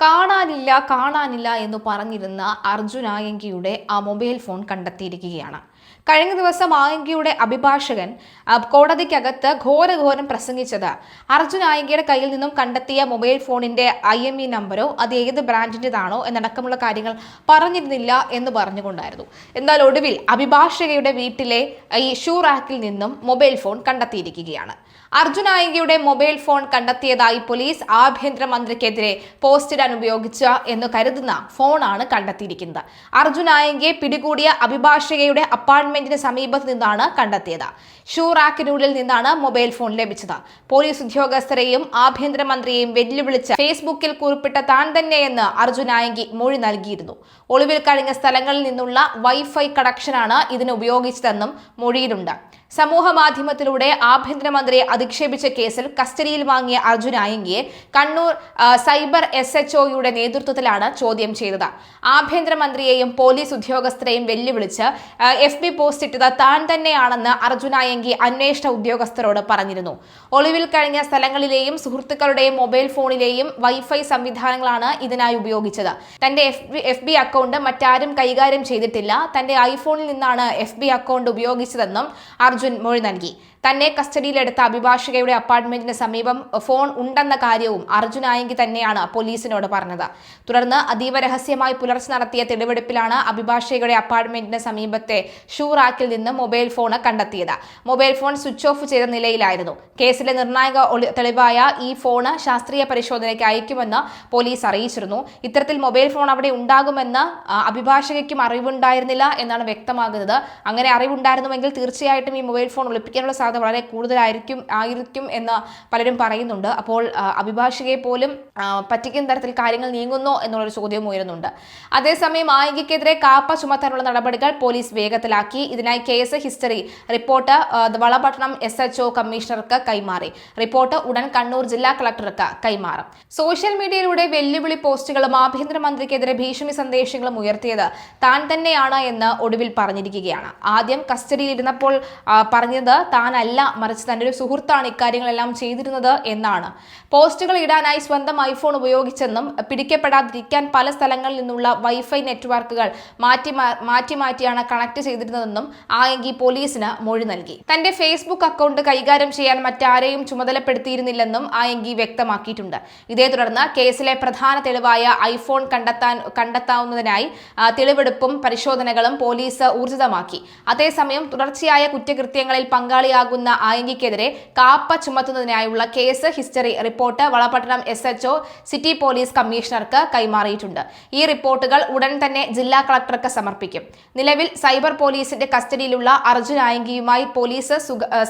കാണാനില്ല എന്ന് പറഞ്ഞിരുന്ന അർജുൻ ആയങ്കിയുടെ ആ മൊബൈൽ ഫോൺ കണ്ടെത്തിയിരിക്കുകയാണ്. കഴിഞ്ഞ ദിവസം ആയങ്കിയുടെ അഭിഭാഷകൻ കോടതിക്കകത്ത് ഘോരം പ്രസംഗിച്ചത് അർജുൻ ആയങ്കിയുടെ കയ്യിൽ നിന്നും കണ്ടെത്തിയ മൊബൈൽ ഫോണിന്റെ IMEI നമ്പരോ അത് ഏത് ബ്രാൻഡിൻ്റെതാണോ എന്നടക്കമുള്ള കാര്യങ്ങൾ പറഞ്ഞിരുന്നില്ല എന്ന് പറഞ്ഞുകൊണ്ടായിരുന്നു. എന്നാൽ ഒടുവിൽ അഭിഭാഷകയുടെ വീട്ടിലെ ഈ ഷൂ റാക്കിൽ നിന്നും മൊബൈൽ ഫോൺ കണ്ടെത്തിയിരിക്കുകയാണ്. അർജുൻ ആയങ്കിയുടെ മൊബൈൽ ഫോൺ കണ്ടെത്തിയതായി പോലീസ് ആഭ്യന്തരമന്ത്രിക്കെതിരെ പോസ്റ്റിടാൻ ഉപയോഗിച്ച എന്ന് കരുതുന്ന ഫോണാണ് കണ്ടെത്തിയിരിക്കുന്നത്. അർജുൻ ആയങ്കിയെ പിടികൂടിയ അഭിഭാഷകയുടെ അപ്പാർട്ട്മെന്റിന് സമീപത്ത് നിന്നാണ് കണ്ടെത്തിയത്. ഷൂ റാക്കിനുള്ളിൽ നിന്നാണ് മൊബൈൽ ഫോൺ ലഭിച്ചത്. പോലീസ് ഉദ്യോഗസ്ഥരെയും ആഭ്യന്തരമന്ത്രിയെയും വെല്ലുവിളിച്ച് ഫേസ്ബുക്കിൽ കുറിപ്പിട്ട താൻ തന്നെയെന്ന് അർജുൻ ആയങ്കി മൊഴി നൽകിയിരുന്നു. ഒളിവിൽ കഴിഞ്ഞ സ്ഥലങ്ങളിൽ നിന്നുള്ള വൈഫൈ കണക്ഷനാണ് ഇതിന് ഉപയോഗിച്ചതെന്നും മൊഴിയിലുണ്ട്. സമൂഹ മാധ്യമത്തിലൂടെ ആഭ്യന്തരമന്ത്രിയെ അധിക്ഷേപിച്ച കേസിൽ കസ്റ്റഡിയിൽ വാങ്ങിയ അർജുൻ ആയങ്കിയെ കണ്ണൂർ സൈബർ SHOയുടെ നേതൃത്വത്തിലാണ് ചോദ്യം ചെയ്തത്. ആഭ്യന്തരമന്ത്രിയെയും പോലീസ് ഉദ്യോഗസ്ഥരെയും വെല്ലുവിളിച്ച് FB പോസ്റ്റ് ഇട്ടത് താൻ തന്നെയാണെന്ന് അർജുൻ ആയങ്കി അന്വേഷണ ഉദ്യോഗസ്ഥരോട് പറഞ്ഞിരുന്നു. ഒളിവിൽ കഴിഞ്ഞ സ്ഥലങ്ങളിലെയും സുഹൃത്തുക്കളുടെയും മൊബൈൽ ഫോണിലെയും വൈഫൈ സംവിധാനങ്ങളാണ് ഇതിനായി ഉപയോഗിച്ചത്. തന്റെ FB അക്കൗണ്ട് മറ്റാരും കൈകാര്യം ചെയ്തിട്ടില്ല. തന്റെ ഐഫോണിൽ നിന്നാണ് FB അക്കൗണ്ട് ഉപയോഗിച്ചതെന്നും അർജുൻ മൊഴി നൽകി. തന്നെ കസ്റ്റഡിയിലെടുത്ത അഭിഭാഷകയുടെ അപ്പാർട്ട്മെന്റിന് സമീപം ഫോൺ ഉണ്ടെന്ന കാര്യവും അർജുൻ ആയങ്കി തന്നെയാണ് പോലീസിനോട് പറഞ്ഞത്. തുടർന്ന് അതീവ രഹസ്യമായി പുലർച്ചെ നടത്തിയ തെളിവെടുപ്പിലാണ് അഭിഭാഷകയുടെ അപ്പാർട്ട്മെന്റിന് സമീപത്തെ ഷൂ റാക്കിൽ നിന്ന് മൊബൈൽ ഫോൺ കണ്ടെത്തിയത്. മൊബൈൽ ഫോൺ സ്വിച്ച് ഓഫ് ചെയ്ത നിലയിലായിരുന്നു. കേസിലെ നിർണായക തെളിവായ ഈ ഫോണ് ശാസ്ത്രീയ പരിശോധനയ്ക്ക് അയക്കുമെന്ന് പോലീസ് അറിയിച്ചിരുന്നു. ഇത്തരത്തിൽ മൊബൈൽ ഫോൺ അവിടെ ഉണ്ടാകുമെന്ന് അഭിഭാഷകയ്ക്കും അറിവുണ്ടായിരുന്നില്ല എന്നാണ് വ്യക്തമാകുന്നത്. അങ്ങനെ അറിവുണ്ടായിരുന്നുവെങ്കിൽ തീർച്ചയായിട്ടും ഈ മൊബൈൽ ഫോൺ ഒളിപ്പിക്കാനുള്ള സാധ്യത വളരെ കൂടുതലായിരിക്കും എന്ന് പലരും പറയുന്നുണ്ട്. അപ്പോൾ അഭിഭാഷകയെ പോലും പറ്റിക്കുന്ന തരത്തിൽ കാര്യങ്ങൾ നീങ്ങുന്നോ എന്നുള്ളൊരു ചോദ്യം ഉയരുന്നുണ്ട്. അതേസമയം ആയങ്കിക്കെതിരെ കാപ്പ ചുമത്താനുള്ള നടപടികൾ പോലീസ് വേഗത്തിലാക്കി. ഇതിനായി case history report Valapattanam SHO കമ്മീഷണർക്ക് കൈമാറി. റിപ്പോർട്ട് ഉടൻ കണ്ണൂർ ജില്ലാ കളക്ടർക്ക് കൈമാറും. സോഷ്യൽ മീഡിയയിലൂടെ വെല്ലുവിളി പോസ്റ്റുകളും ആഭ്യന്തരമന്ത്രിക്കെതിരെ ഭീഷണി സന്ദേശങ്ങളും ഉയർത്തിയത് താൻ തന്നെയാണ് എന്ന് ഒടുവിൽ പറഞ്ഞിരിക്കുകയാണ്. ആദ്യം കസ്റ്റഡിയിലിരുന്നപ്പോൾ പറഞ്ഞത് താനല്ല, മറിച്ച് തന്റെ ഒരു സുഹൃത്താണ് ഇക്കാര്യങ്ങളെല്ലാം ചെയ്തിരുന്നത് എന്നാണ്. പോസ്റ്റുകൾ ഇടാനായി സ്വന്തം ഐഫോൺ ഉപയോഗിച്ചെന്നും പിടിക്കപ്പെടാതിരിക്കാൻ പല സ്ഥലങ്ങളിൽ നിന്നുള്ള വൈഫൈ നെറ്റ്വർക്കുകൾ മാറ്റിയാണ് കണക്ട് ചെയ്തിരുന്നതെന്നും ആയങ്കി പോലീസിന് മൊഴി നൽകി. തന്റെ ഫേസ്ബുക്ക് അക്കൗണ്ട് കൈകാര്യം ചെയ്യാൻ മറ്റാരെയും ചുമതലപ്പെടുത്തിയിരുന്നില്ലെന്നും ആയങ്കി വ്യക്തമാക്കിയിട്ടുണ്ട്. ഇതേ തുടർന്ന് കേസിലെ പ്രധാന തെളിവായ ഐഫോൺ കണ്ടെത്താവുന്നതിനായി തെളിവെടുപ്പും പരിശോധനകളും പോലീസ് ഊർജിതമാക്കി. അതേസമയം തുടർച്ചയായ കുറ്റകൃത്യങ്ങളിൽ പങ്കാളിയാകുന്ന ആയങ്കിക്കെതിരെ കാപ്പ ചുമത്തുന്നതിനായുള്ള case history report Valapattanam SHO city police കമ്മീഷണർക്ക് കൈമാറിയിട്ടുണ്ട്. ഈ റിപ്പോർട്ടുകൾ ഉടൻ തന്നെ ജില്ലാ കളക്ടർക്ക് സമർപ്പിക്കും. നിലവിൽ സൈബർ പോലീസിന്റെ കസ്റ്റഡിയിലുള്ള അർജുൻ ആയങ്കിയുമായി പോലീസ്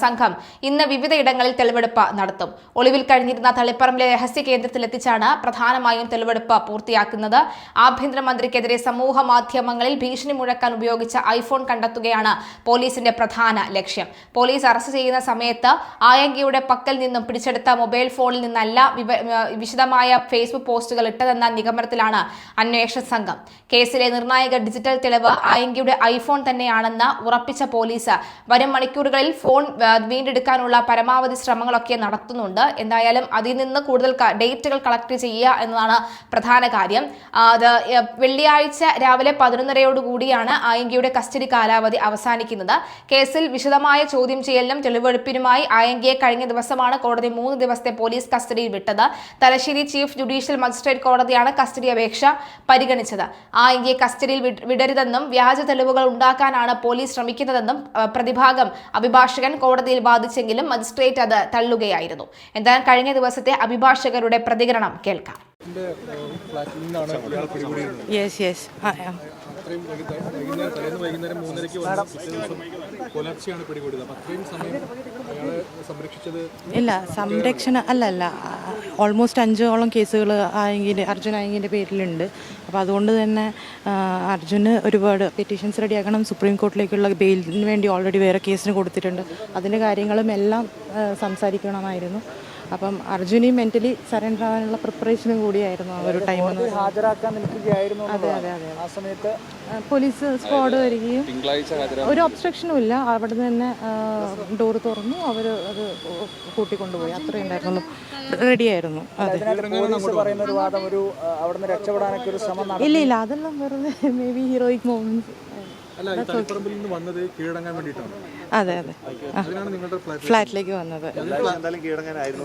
സംഘം ഇന്ന് വിവിധയിടങ്ങളിൽ തെളിവെടുപ്പ് നടത്തും. ഒളിവിൽ കഴിഞ്ഞിരുന്ന തളിപ്പറമ്പിലെ രഹസ്യ കേന്ദ്രത്തിലെത്തിച്ചാണ് പ്രധാനമായും തെളിവെടുപ്പ് പൂർത്തിയാക്കുന്നത്. ആഭ്യന്തരമന്ത്രിക്കെതിരെ സമൂഹ മാധ്യമങ്ങളിൽ ഭീഷണി മുഴക്കാൻ ഉപയോഗിച്ച ഐഫോൺ കണ്ടെത്തുകയാണ് പോലീസിന്റെ പ്രധാന ലക്ഷ്യം. പോലീസ് അറസ്റ്റ് ചെയ്യുന്ന സമയത്ത് ആയങ്കിയുടെ പക്കൽ നിന്നും പിടിച്ചെടുത്ത മൊബൈൽ ഫോണിൽ നിന്നല്ല വിശദമായ ഫേസ്ബുക്ക് പോസ്റ്റുകൾ ഇട്ടതെന്ന നിഗമനത്തിലാണ് അന്വേഷണ സംഘം. കേസിലെ നിർണായക ഡിജിറ്റൽ തെളിവ് ആയങ്കിയുടെ ഐഫോൺ തന്നെയാണെന്ന് ഉറപ്പിച്ച പോലീസ് വരും മണിക്കൂറുകളിൽ ഫോൺ വീണ്ടെടുക്കാനുള്ള പരമാവധി ശ്രമങ്ങളൊക്കെ നടത്തുന്നുണ്ട്. എന്തായാലും അതിൽ നിന്ന് കൂടുതൽ ഡേറ്റുകൾ കളക്ട് ചെയ്യുക എന്നതാണ് പ്രധാന കാര്യം. അത് വെള്ളിയാഴ്ച രാവിലെ 11:30 ആയങ്കിയുടെ കസ്റ്റഡി കാലാവധി അവസാനിക്കുന്നത്. കേസിൽ വിശദമായ ചോദ്യം ചെയ്യലിനും തെളിവെടുപ്പിനുമായി ആയങ്കിയെ കഴിഞ്ഞ ദിവസമാണ് കോടതി 3 ദിവസത്തെ പോലീസ് കസ്റ്റഡിയിൽ വിട്ടത്. തലശ്ശേരി ചീഫ് ജുഡീഷ്യൽ മജിസ്ട്രേറ്റ് കോടതിയാണ് കസ്റ്റഡി അപേക്ഷ പരിഗണിച്ചത്. ആയങ്കിയെ കസ്റ്റഡിയിൽ വിടരുതെന്നും വ്യാജ തെളിവുകൾ ഉണ്ടാക്കാനാണ് പോലീസ് ശ്രമിക്കുന്നതെന്നും പ്രതിഭാഗം അഭിഭാഷകൻ കോടതിയിൽ വാദിച്ചെങ്കിലും മജിസ്ട്രേറ്റ് അത് തള്ളുകയായിരുന്നു. എന്തായാലും കഴിഞ്ഞ ദിവസത്തെ അഭിഭാഷകരുടെ പ്രതികരണം കേൾക്കാം. ഇല്ല, സംരക്ഷണം അല്ലല്ല, ഓൾമോസ്റ്റ് 5ഓളം കേസുകൾ അർജുൻ ആയങ്കിൻ്റെ പേരിലുണ്ട്. അപ്പോൾ അതുകൊണ്ട് തന്നെ അർജുന് ഒരുപാട് പെറ്റീഷൻസ് റെഡിയാക്കണം. സുപ്രീം കോർട്ടിലേക്കുള്ള ബെയിലിന് വേണ്ടി ഓൾറെഡി വേറെ കേസിന് കൊടുത്തിട്ടുണ്ട്. അതിൻ്റെ കാര്യങ്ങളും എല്ലാം സംസാരിക്കണമായിരുന്നു. അപ്പം അർജുനി മെൻ്റലി സറണ്ടർ ആവാനുള്ള പ്രിപ്പറേഷനും കൂടിയായിരുന്നു ആ ഒരു ടൈം. ഹാജരാക്കാൻ നിൽക്കുകയായിരുന്നു. അതെ അതെ അതെ. ആ സമയത്ത് പോലീസ് സ്ക്വാഡ് വരികയും ഒരു ഒബ്സ്ട്രക്ഷനും ഇല്ല. അവിടെ നിന്ന് തന്നെ ഡോറ് തുറന്നു, അവർ അത് കൂട്ടിക്കൊണ്ടുപോയി. അത്രയും ഉണ്ടായിരുന്നു, റെഡിയായിരുന്നു. അതെ, പോലീസ് പറയുന്ന ഒരു വാദം ഒരു അവിടുന്ന് രക്ഷപ്പെടാനൊക്കെ ഒരു ശ്രമം ഇല്ല ഇല്ല, അതെല്ലാം വെറുതെ മേ ബി ഹീറോയിക് മൊമെന്റ്സ്. അതെ അതെ, ഫ്ലാറ്റിലേക്ക് വന്നത്.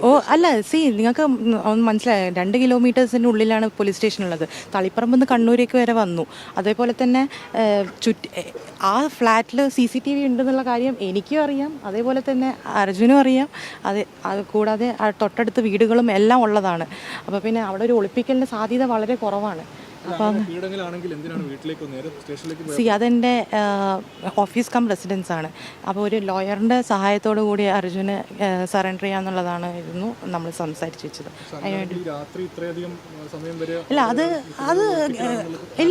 ഓ അല്ല, സി നിങ്ങൾക്ക് ഒന്ന് മനസ്സിലായോ, 2 കിലോമീറ്റേഴ്സിൻ്റെ ഉള്ളിലാണ് പോലീസ് സ്റ്റേഷൻ ഉള്ളത്. തളിപ്പറമ്പിൽ നിന്ന് കണ്ണൂരേക്ക് വരെ വന്നു. അതേപോലെ തന്നെ ആ ഫ്ലാറ്റിൽ CCTV ഉണ്ടെന്നുള്ള കാര്യം എനിക്കും അറിയാം, അതേപോലെ തന്നെ അർജുനും അറിയാം. അത് കൂടാതെ തൊട്ടടുത്ത് വീടുകളും എല്ലാം ഉള്ളതാണ്. അപ്പോൾ പിന്നെ അവിടെ ഒരു ഒളിപ്പിക്കലിൻ്റെ സാധ്യത വളരെ കുറവാണ്. അപ്പം അതെൻ്റെ ഓഫീസ് കം റെസിഡൻസ് ആണ്. അപ്പോൾ ഒരു ലോയറിൻ്റെ സഹായത്തോടു കൂടി അർജുന് സറണ്ടർ ചെയ്യാന്നുള്ളതാണ് ഇരുന്നു നമ്മൾ സംസാരിച്ച് വെച്ചത്.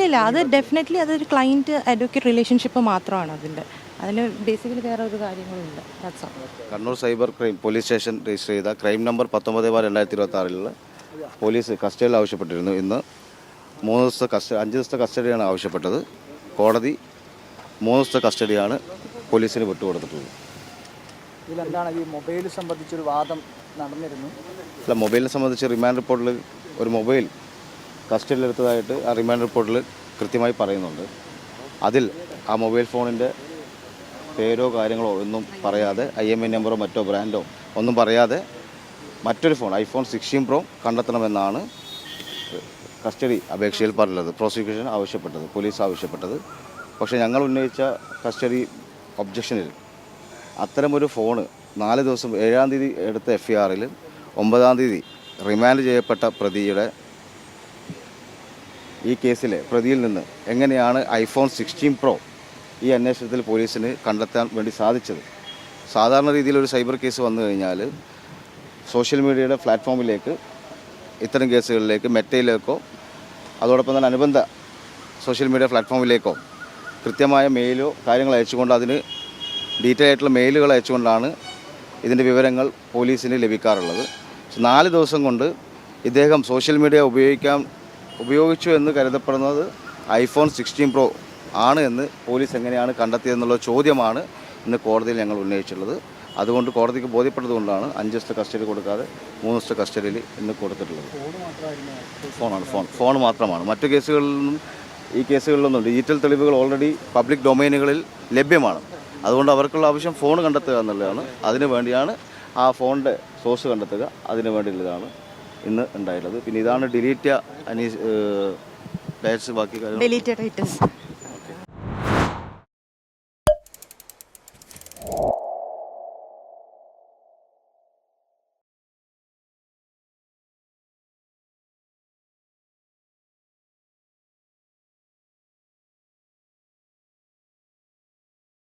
ഇല്ല അത് ഡെഫിനറ്റ്ലി അതൊരു ക്ലയൻറ്റ് അഡ്വക്കേറ്റ് റിലേഷൻഷിപ്പ് മാത്രമാണ്. അതിന് ബേസിക്കലി വേറെ ഒരു കാര്യങ്ങളുമില്ല. Kannur cyber crime police station register ചെയ്ത ക്രൈം നമ്പർ 19/2026 പോലീസ് കസ്റ്റഡിയിൽ ആവശ്യപ്പെട്ടിരുന്നു. ഇന്ന് 5 ദിവസത്തെ കസ്റ്റഡിയാണ് ആവശ്യപ്പെട്ടത്. കോടതി 3 ദിവസത്തെ കസ്റ്റഡിയാണ് പോലീസിന് വിട്ടുകൊടുത്തിട്ടുള്ളത്. ഇതിലെന്താണ് ഈ മൊബൈൽ സംബന്ധിച്ചൊരു വാദം നടന്നിരുന്നു? അല്ല, മൊബൈലിനെ സംബന്ധിച്ച് റിമാൻഡ് റിപ്പോർട്ടിൽ ഒരു മൊബൈൽ കസ്റ്റഡിയിലെടുത്തതായിട്ട് ആ റിമാൻഡ് റിപ്പോർട്ടിൽ കൃത്യമായി പറയുന്നുണ്ട്. അതിൽ ആ മൊബൈൽ ഫോണിൻ്റെ പേരോ കാര്യങ്ങളോ ഒന്നും പറയാതെ, IMEI നമ്പറോ മറ്റോ ബ്രാൻഡോ ഒന്നും പറയാതെ മറ്റൊരു ഫോൺ iPhone 16 Pro കണ്ടെത്തണമെന്നാണ് കസ്റ്റഡി അപേക്ഷയിൽ പറഞ്ഞത്. പ്രോസിക്യൂഷൻ ആവശ്യപ്പെട്ടത്, പോലീസ് ആവശ്യപ്പെട്ടത്. പക്ഷേ ഞങ്ങൾ ഉന്നയിച്ച കസ്റ്റഡി ഒബ്ജക്ഷനിൽ അത്തരമൊരു ഫോണ് 4 ദിവസം 7-ാം തീയതി എടുത്ത FIR-ൽ 9-ാം തീയതി റിമാൻഡ് ചെയ്യപ്പെട്ട പ്രതിയുടെ ഈ കേസിലെ പ്രതിയിൽ നിന്ന് എങ്ങനെയാണ് iPhone 16 Pro ഈ അന്വേഷണത്തിൽ പോലീസിന് കണ്ടെത്താൻ വേണ്ടി സാധിച്ചത്? സാധാരണ രീതിയിലൊരു സൈബർ കേസ് വന്നു കഴിഞ്ഞാൽ സോഷ്യൽ മീഡിയയുടെ പ്ലാറ്റ്ഫോമിലേക്ക്, ഇത്തരം കേസുകളിലേക്ക് മെറ്റയിലേക്കോ അതോടൊപ്പം തന്നെ അനുബന്ധ സോഷ്യൽ മീഡിയ പ്ലാറ്റ്ഫോമിലേക്കോ കൃത്യമായ മെയിലോ കാര്യങ്ങൾ അയച്ചുകൊണ്ട്, അതിന് ഡീറ്റെയിൽ ആയിട്ടുള്ള മെയിലുകൾ അയച്ചുകൊണ്ടാണ് ഇതിൻ്റെ വിവരങ്ങൾ പോലീസിന് ലഭിക്കാറുള്ളത്. 4 ദിവസം കൊണ്ട് ഇദ്ദേഹം സോഷ്യൽ മീഡിയ ഉപയോഗിച്ചു എന്ന് കരുതപ്പെടുന്നത് iPhone 16 Pro ആണ് എന്ന് പോലീസ് എങ്ങനെയാണ് കണ്ടെത്തിയതെന്നുള്ള ചോദ്യമാണ് ഇന്ന് കോടതിയിൽ ഞങ്ങൾ ഉന്നയിച്ചിട്ടുള്ളത്. അതുകൊണ്ട് കോടതിക്ക് ബോധ്യപ്പെട്ടതുകൊണ്ടാണ് 5 ദിവസത്തെ കസ്റ്റഡി കൊടുക്കാതെ 3 ദിവസത്തെ കസ്റ്റഡിയിൽ ഇന്ന് കൊടുത്തിട്ടുള്ളത്. ഫോൺ മാത്രമാണ്. മറ്റു കേസുകളിലൊന്നും ഈ കേസുകളിലൊന്നും ഡിജിറ്റൽ തെളിവുകൾ ഓൾറെഡി പബ്ലിക് ഡൊമൈനുകളിൽ ലഭ്യമാണ്. അതുകൊണ്ട് അവർക്കുള്ള ആവശ്യം ഫോൺ കണ്ടെത്തുക എന്നുള്ളതാണ്. അതിനു വേണ്ടിയാണ് ആ ഫോണിൻ്റെ സോഴ്സ് കണ്ടെത്തുക, അതിനു വേണ്ടിയുള്ളതാണ് ഇന്ന് ഉണ്ടായിട്ടുള്ളത്. പിന്നെ ഇതാണ് ഡിലീറ്റ് ബാക്കി ഡിലീറ്റഡ് ഐറ്റംസ്.